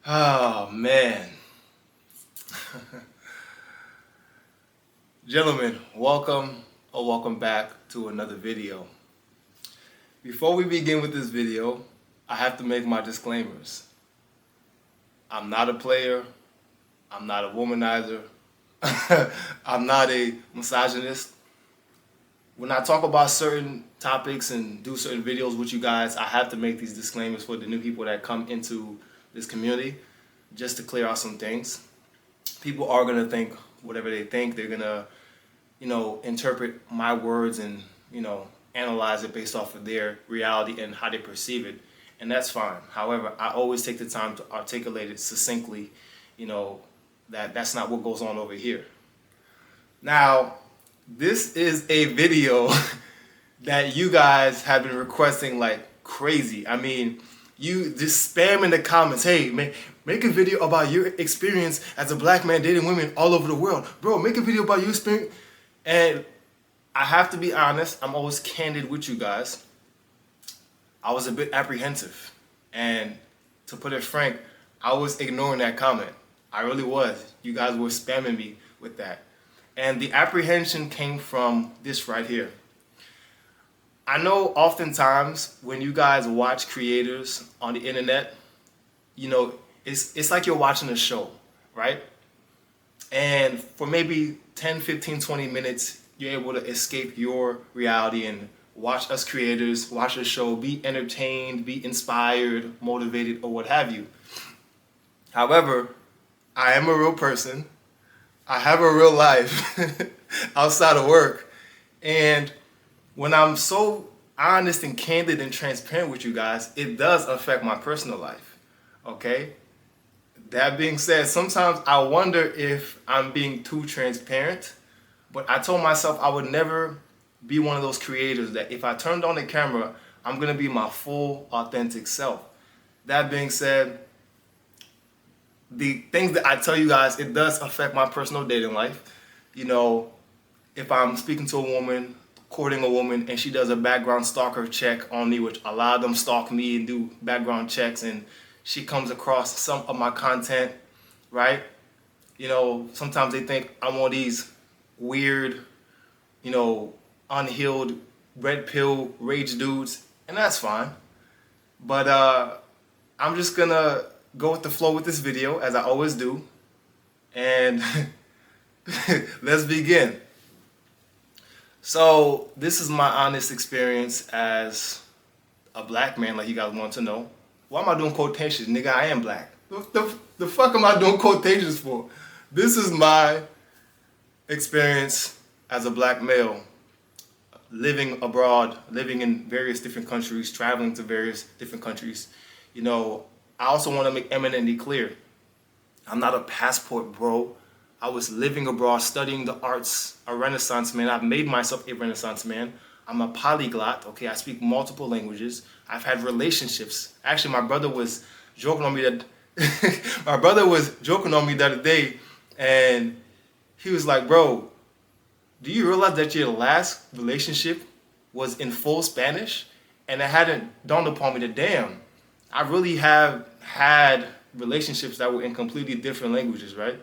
Oh man. Gentlemen, welcome back to another video. Before we begin with this video, I have to make my disclaimers. I'm not a player, I'm not a womanizer, I'm not a misogynist. When I talk about certain topics and do certain videos with you guys, I have to make these disclaimers for the new people that come into this community, just to clear out some things. People are going to think whatever they think. They're going to, interpret my words and, analyze it based off of their reality and how they perceive it. And that's fine. However, I always take the time to articulate it succinctly, that's not what goes on over here. Now, this is a video that you guys have been requesting like crazy. I mean, you just spam in the comments, hey, make a video about your experience as a black man dating women all over the world. Bro, make a video about your experience. And I have to be honest, I'm always candid with you guys. I was a bit apprehensive. And to put it frank, I was ignoring that comment. I really was. You guys were spamming me with that. And the apprehension came from this right here. I know oftentimes when you guys watch creators on the internet, it's like you're watching a show, right? And for maybe 10, 15, 20 minutes, you're able to escape your reality and watch us creators, watch the show, be entertained, be inspired, motivated, or what have you. However, I am a real person. I have a real life outside of work. And when I'm so honest and candid and transparent with you guys, it does affect my personal life, okay? That being said, sometimes I wonder if I'm being too transparent, but I told myself I would never be one of those creators that if I turned on the camera, I'm gonna be my full, authentic self. That being said, the things that I tell you guys, it does affect my personal dating life. If I'm speaking to a woman, courting a woman, and she does a background stalker check on me, which a lot of them stalk me and do background checks, and she comes across some of my content, right? Sometimes they think I'm one of these weird, unhealed, red pill rage dudes, and that's fine. But I'm just gonna go with the flow with this video, as I always do, and let's begin. So this is my honest experience as a black man, like you guys want to know. Why am I doing quotations? Nigga, I am black. The fuck am I doing quotations for? This is my experience as a black male, living abroad, living in various different countries, traveling to various different countries. I also want to make eminently clear, I'm not a passport bro. I was living abroad, studying the arts, a Renaissance man. I've made myself a Renaissance man. I'm a polyglot, okay? I speak multiple languages. I've had relationships. Actually, my brother was joking on me that the other day, and he was like, bro, do you realize that your last relationship was in full Spanish? And it hadn't dawned upon me that, damn, I really have had relationships that were in completely different languages, right?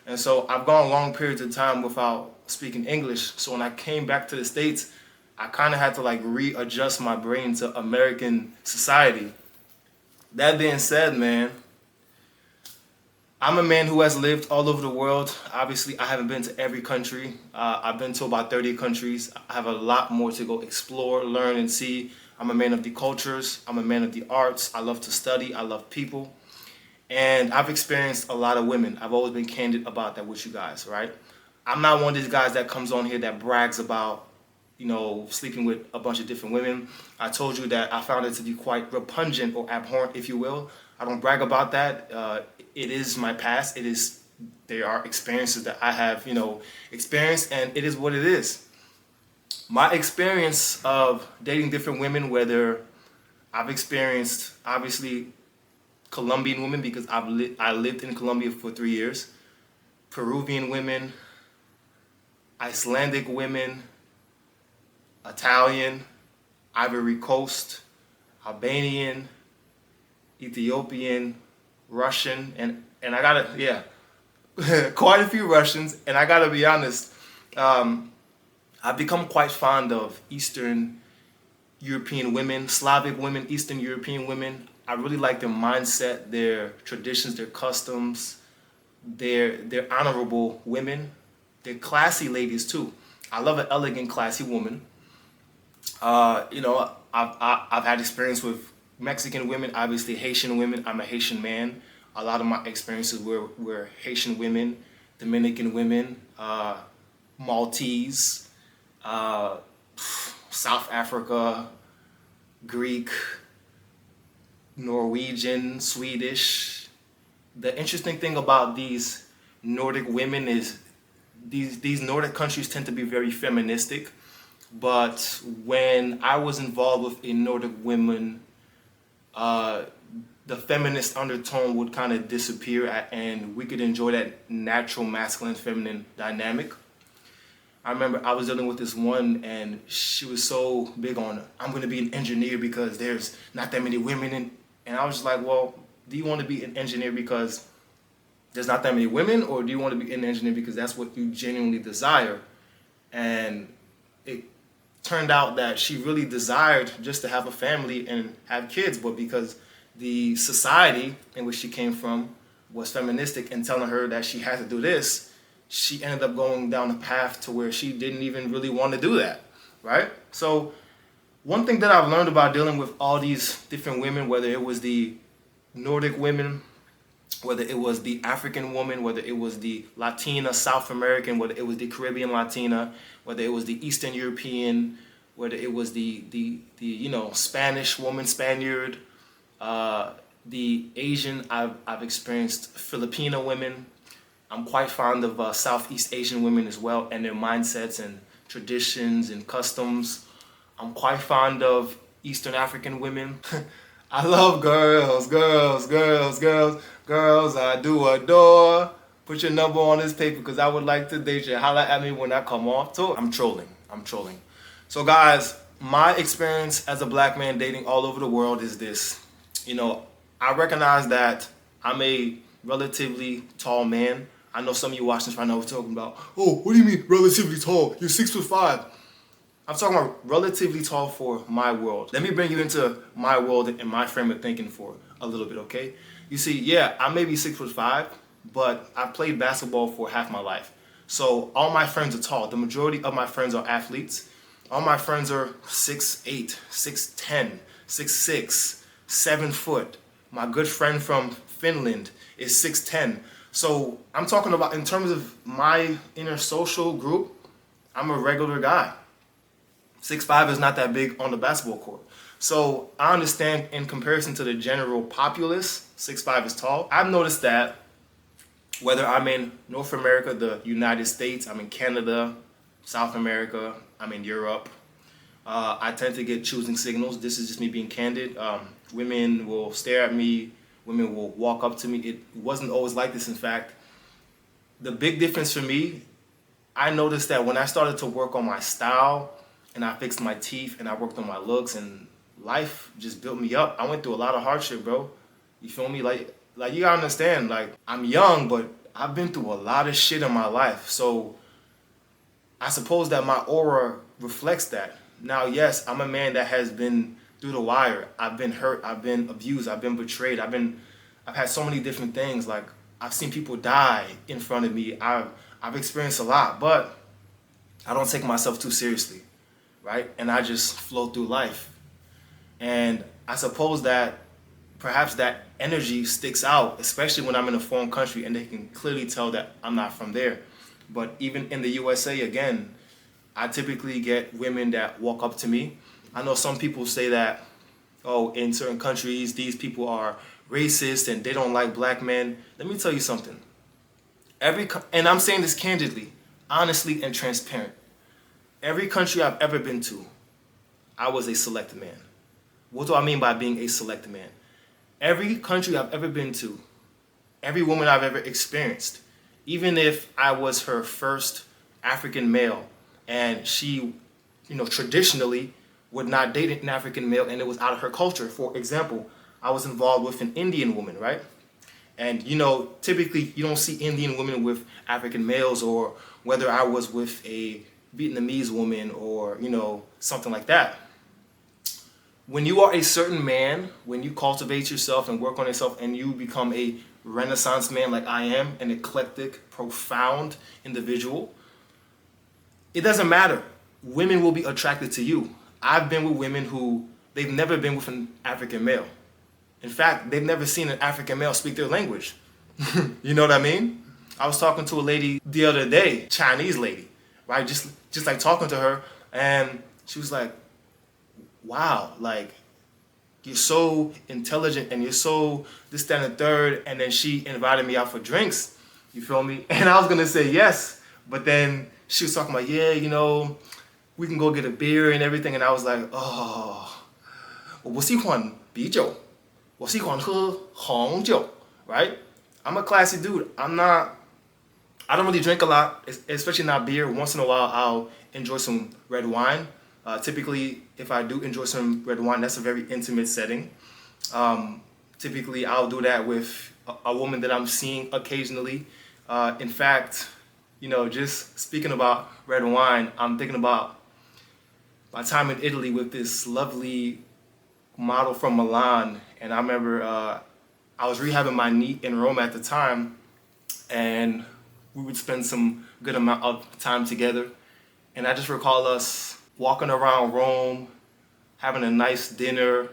And so I've gone long periods of time without speaking English. So when I came back to the States, I kind of had to like readjust my brain to American society. That being said, man, I'm a man who has lived all over the world. Obviously, I haven't been to every country. I've been to about 30 countries. I have a lot more to go explore, learn, and see. I'm a man of the cultures. I'm a man of the arts. I love to study. I love people. And I've experienced a lot of women. I've always been candid about that with you guys, right? I'm not one of these guys that comes on here that brags about, sleeping with a bunch of different women. I told you that I found it to be quite repugnant or abhorrent, if you will. I don't brag about that. It is my past. There are experiences that I have, experienced, and it is what it is. My experience of dating different women, whether I've experienced, obviously, Colombian women because I lived in Colombia for 3 years, Peruvian women, Icelandic women, Italian, Ivory Coast, Albanian, Ethiopian, Russian, and I gotta, yeah, quite a few Russians, and I gotta be honest, I've become quite fond of Eastern European women, Slavic women, Eastern European women. I really like their mindset, their traditions, their customs. They're honorable women. They're classy ladies too. I love an elegant, classy woman. I've had experience with Mexican women, obviously Haitian women. I'm a Haitian man. A lot of my experiences were Haitian women, Dominican women, Maltese, South Africa, Greek, Norwegian, Swedish. The interesting thing about these Nordic women is these Nordic countries tend to be very feministic. But when I was involved with a Nordic woman, the feminist undertone would kind of disappear, and we could enjoy that natural masculine feminine dynamic. I remember I was dealing with this one, and she was so big on, I'm going to be an engineer because there's not that many women. And I was just like, well, do you want to be an engineer because there's not that many women, or do you want to be an engineer because that's what you genuinely desire? And it turned out that she really desired just to have a family and have kids, but because the society in which she came from was feministic and telling her that she had to do this, she ended up going down a path to where she didn't even really want to do that, right? So one thing that I've learned about dealing with all these different women, whether it was the Nordic women, whether it was the African woman, whether it was the Latina, South American, whether it was the Caribbean Latina, whether it was the Eastern European, whether it was the Spanish woman, Spaniard, the Asian, I've experienced Filipino women. I'm quite fond of Southeast Asian women as well, and their mindsets and traditions and customs. I'm quite fond of Eastern African women. I love girls, girls, girls, girls, girls. I do adore. Put your number on this paper because I would like to date you. Holla at me when I come off tour. I'm trolling. So guys, my experience as a black man dating all over the world is this. I recognize that I'm a relatively tall man. I know some of you watching this right now are talking about, oh, what do you mean relatively tall? You're 6'5". I'm talking about relatively tall for my world. Let me bring you into my world and my frame of thinking for a little bit, okay? You see, yeah, I may be 6'5", but I played basketball for half my life. So all my friends are tall. The majority of my friends are athletes. All my friends are 6'8", 6'10", 6'6", 7 foot. My good friend from Finland is 6'10". So I'm talking about in terms of my inner social group, I'm a regular guy. 6'5" is not that big on the basketball court. So I understand in comparison to the general populace, 6'5" is tall. I've noticed that whether I'm in North America, the United States, I'm in Canada, South America, I'm in Europe, I tend to get choosing signals. This is just me being candid. Women will stare at me. Women will walk up to me. It wasn't always like this, in fact. The big difference for me, I noticed that when I started to work on my style and I fixed my teeth and I worked on my looks and life just built me up. I went through a lot of hardship, bro. You feel me? Like you gotta understand, like I'm young, but I've been through a lot of shit in my life. So I suppose that my aura reflects that. Now, yes, I'm a man that has been through the wire. I've been hurt. I've been abused. I've been betrayed. I've had so many different things. Like I've seen people die in front of me. I've experienced a lot, but I don't take myself too seriously, right? And I just flow through life. And I suppose that perhaps that energy sticks out, especially when I'm in a foreign country and they can clearly tell that I'm not from there. But even in the USA, again, I typically get women that walk up to me. I know some people say that, oh, in certain countries, these people are racist and they don't like black men. Let me tell you something. And I'm saying this candidly, honestly, and transparent. Every country I've ever been to, I was a select man. What do I mean by being a select man? Every country I've ever been to, every woman I've ever experienced, even if I was her first African male and she, traditionally would not date an African male and it was out of her culture. For example, I was involved with an Indian woman, right? And typically you don't see Indian women with African males, or whether I was with a Vietnamese woman or something like that. When you are a certain man, when you cultivate yourself and work on yourself and you become a Renaissance man like I am, an eclectic, profound individual, it doesn't matter. Women will be attracted to you. I've been with women who they've never been with an African male. In fact, they've never seen an African male speak their language. You know what I mean? I was talking to a lady the other day, Chinese lady, right? Just like talking to her, and she was like, wow, like, you're so intelligent and you're so this, that, and the third. And then she invited me out for drinks. You feel me? And I was gonna say yes, but then she was talking about, yeah, we can go get a beer and everything. And I was like, oh, 我喜欢啤酒，我喜欢喝红酒, right? I'm a classy dude. I don't really drink a lot, especially not beer. Once in a while, I'll enjoy some red wine. Typically, if I do enjoy some red wine, that's a very intimate setting. Typically, I'll do that with a woman that I'm seeing occasionally. In fact, just speaking about red wine, I'm thinking about my time in Italy with this lovely model from Milan. And I remember I was rehabbing my knee in Rome at the time, and we would spend some good amount of time together. And I just recall us walking around Rome, having a nice dinner,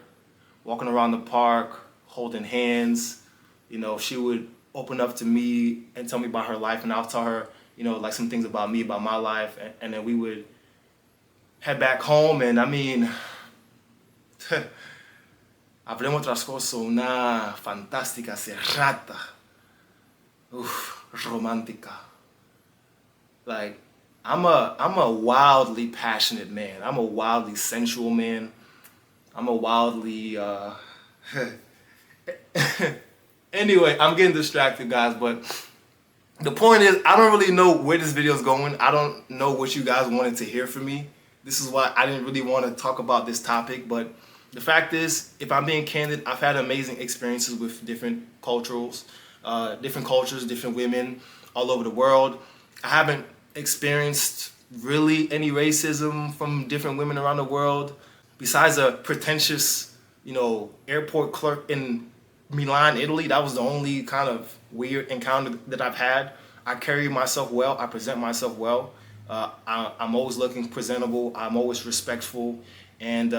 walking around the park, holding hands. She would open up to me and tell me about her life, and I'll tell her, like some things about me, about my life, and then we would head back home. And I mean, avremo trascorso una fantastica serata. Romantica. Like, I'm a wildly passionate man. I'm a wildly sensual man. I'm a wildly Anyway, I'm getting distracted, guys, but the point is, I don't really know where this video is going. I don't know what you guys wanted to hear from me. This is why I didn't really want to talk about this topic, but the fact is, if I'm being candid, I've had amazing experiences with different cultures, different women all over the world. I haven't experienced really any racism from different women around the world, besides a pretentious, airport clerk in Milan, Italy. That was the only kind of weird encounter that I've had. I carry myself well. I present myself well. I'm always looking presentable. I'm always respectful. And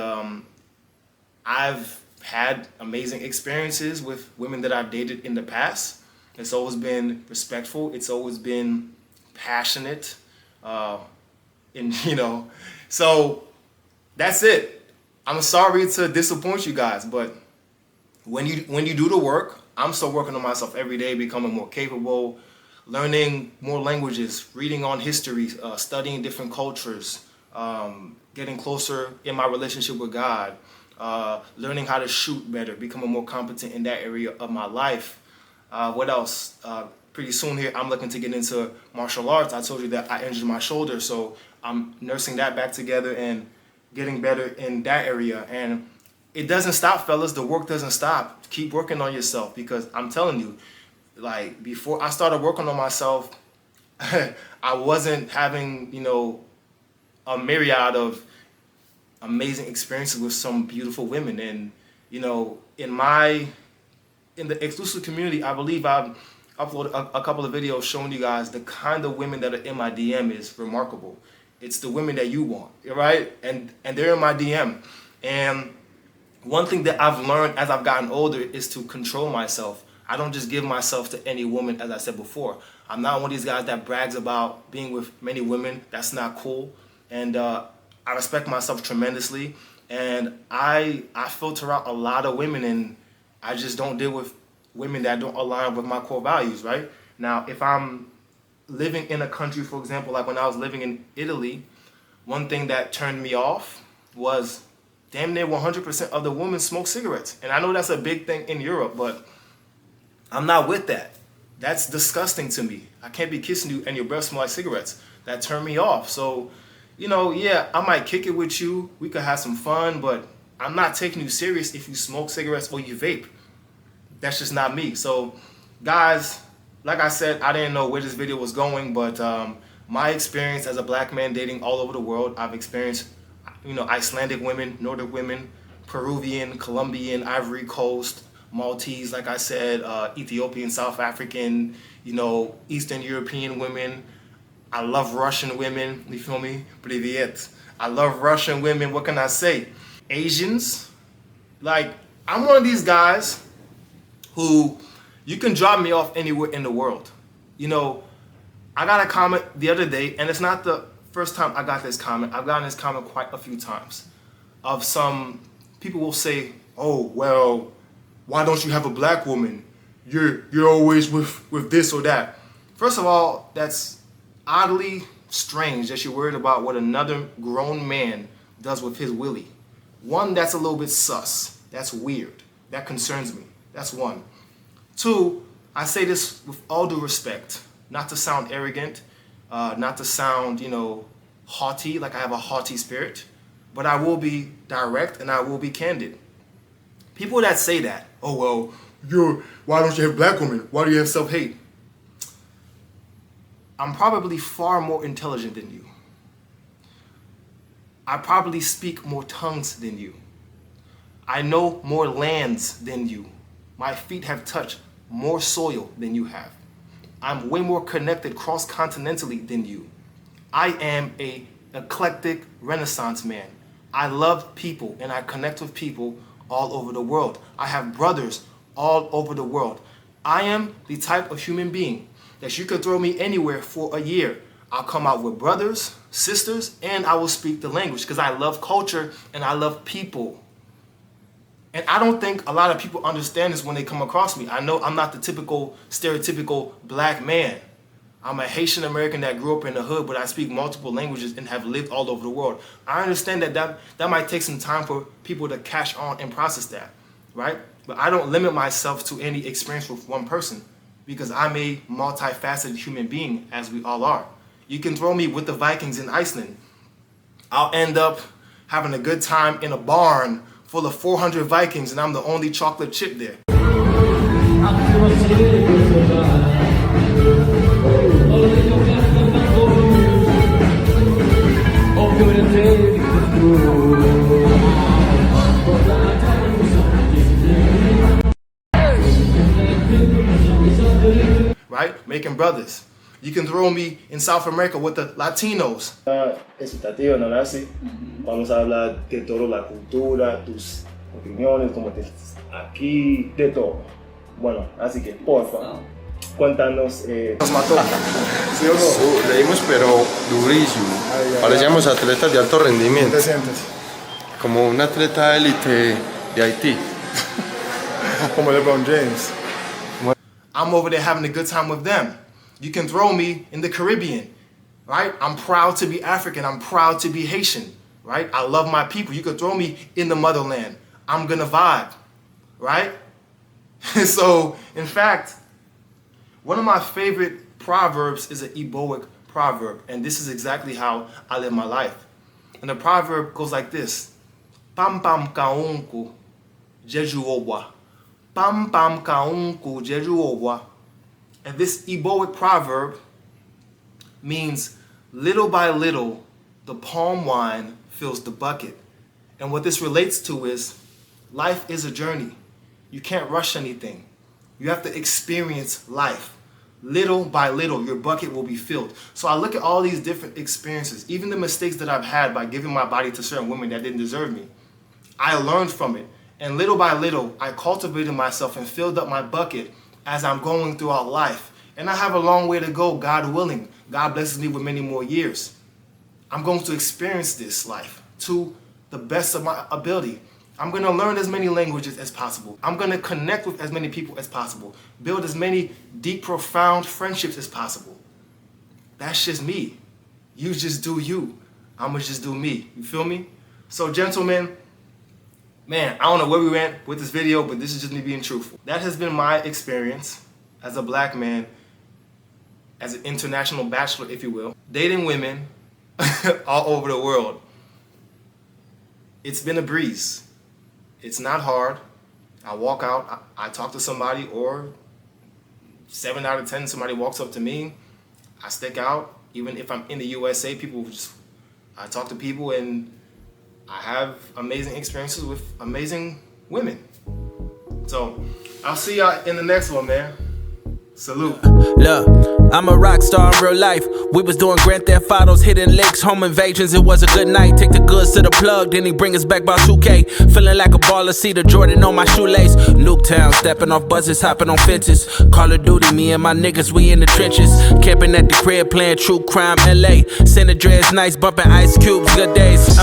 I've had amazing experiences with women that I've dated in the past. It's always been respectful. It's always been passionate. So that's it. I'm sorry to disappoint you guys, but when you do the work, I'm still working on myself every day, becoming more capable, learning more languages, reading on history, studying different cultures, getting closer in my relationship with God, learning how to shoot better, becoming more competent in that area of my life. What else? Pretty soon here, I'm looking to get into martial arts. I told you that I injured my shoulder, so I'm nursing that back together and getting better in that area. And it doesn't stop, fellas. The work doesn't stop. Keep working on yourself, because I'm telling you, like, before I started working on myself, I wasn't having, a myriad of amazing experiences with some beautiful women. And, in the exclusive community, I believe I've uploaded a couple of videos showing you guys the kind of women that are in my DM is remarkable. It's the women that you want, right? And they're in my DM. And one thing that I've learned as I've gotten older is to control myself. I don't just give myself to any woman, as I said before. I'm not one of these guys that brags about being with many women. That's not cool. And I respect myself tremendously. And I filter out a lot of women, and I just don't deal with women that don't align with my core values, right? Now, if I'm living in a country, for example, like when I was living in Italy, one thing that turned me off was damn near 100% of the women smoke cigarettes. And I know that's a big thing in Europe, but I'm not with that. That's disgusting to me. I can't be kissing you and your breath smell like cigarettes. That turned me off. So, yeah, I might kick it with you. We could have some fun, but I'm not taking you serious if you smoke cigarettes or you vape. That's just not me. So Guys, like I said, I didn't know where this video was going, but my experience as a black man dating all over the world, I've experienced, Icelandic women, Nordic women, Peruvian, Colombian, Ivory Coast, Maltese, like I said, Ethiopian, South African, Eastern European women. I love Russian women, you feel me? Привет. I love Russian women, what can I say? Asians, like, I'm one of these guys who you can drop me off anywhere in the world. I got a comment the other day, and it's not the first time I got this comment. I've gotten this comment quite a few times. Of some people will say, "Oh, well, why don't you have a black woman? You're always with this or that." First of all, that's oddly strange that you're worried about what another grown man does with his willy. One, that's a little bit sus. That's weird. That concerns me. That's one. Two, I say this with all due respect, not to sound arrogant, not to sound, haughty, like I have a haughty spirit, but I will be direct and I will be candid. People that say that, "Oh, well, why don't you have black women? Why do you have self-hate?" I'm probably far more intelligent than you. I probably speak more tongues than you. I know more lands than you. My feet have touched more soil than you have. I'm way more connected cross-continentally than you. I am a eclectic Renaissance man. I love people and I connect with people all over the world. I have brothers all over the world. I am the type of human being that you could throw me anywhere for a year. I'll come out with brothers, sisters, and I will speak the language because I love culture and I love people. And I don't think a lot of people understand this when they come across me. I know I'm not the typical, stereotypical black man. I'm a Haitian American that grew up in the hood, but I speak multiple languages and have lived all over the world. I understand that might take some time for people to catch on and process that, right? But I don't limit myself to any experience with one person because I'm a multifaceted human being, as we all are. You can throw me with the Vikings in Iceland. I'll end up having a good time in a barn full of 400 Vikings and I'm the only chocolate chip there. Right? Making brothers. You can throw me in South America with the Latinos. Excitativo, ¿no es así? Vamos a hablar de toda la cultura, tus opiniones, como te aquí, de todo. Bueno, así que, porfa, cuéntanos. Nos mató. ¿Sí o no? Leímos, pero durísimo. Parecíamos atletas de alto rendimiento. ¿Cómo te sientes? Como un atleta élite de Haití. Como LeBron James. I'm over there having a good time with them. You can throw me in the Caribbean, right? I'm proud to be African. I'm proud to be Haitian, right? I love my people. You could throw me in the motherland. I'm gonna vibe, right? So, in fact, one of my favorite proverbs is an Eboic proverb, and this is exactly how I live my life. And the proverb goes like this: Pam pam kaunku jejuowa. Pam pam kaunku jejuowa. And this Eboic proverb means little by little, the palm wine fills the bucket. And what this relates to is life is a journey. You can't rush anything. You have to experience life. Little by little, your bucket will be filled. So I look at all these different experiences, even the mistakes that I've had by giving my body to certain women that didn't deserve me. I learned from it. And little by little, I cultivated myself and filled up my bucket as I'm going throughout life. And I have a long way to go, God willing. God blesses me with many more years. I'm going to experience this life to the best of my ability. I'm going to learn as many languages as possible. I'm going to connect with as many people as possible. Build as many deep, profound friendships as possible. That's just me. You just do you. I'm going to just do me. You feel me? So, gentlemen, man, I don't know where we went with this video, but this is just me being truthful. That has been my experience as a black man, as an international bachelor, if you will, dating women all over the world. It's been a breeze. It's not hard. I walk out, I talk to somebody, or 7 out of 10, somebody walks up to me, I stick out. Even if I'm in the USA, I talk to people and I have amazing experiences with amazing women. So I'll see y'all in the next one, man. Salute. Look, I'm a rock star in real life. We was doing Grand Theft Autos, hitting licks, home invasions. It was a good night. Take the goods to the plug, then he bring us back by 2K. Feeling like a baller, see the Jordan on my shoelace. Nuketown, stepping off buses, hopping on fences. Call of Duty, me and my niggas, we in the trenches. Camping at the crib, playing true crime LA. Center dreads nice, bumping Ice Cubes, good days.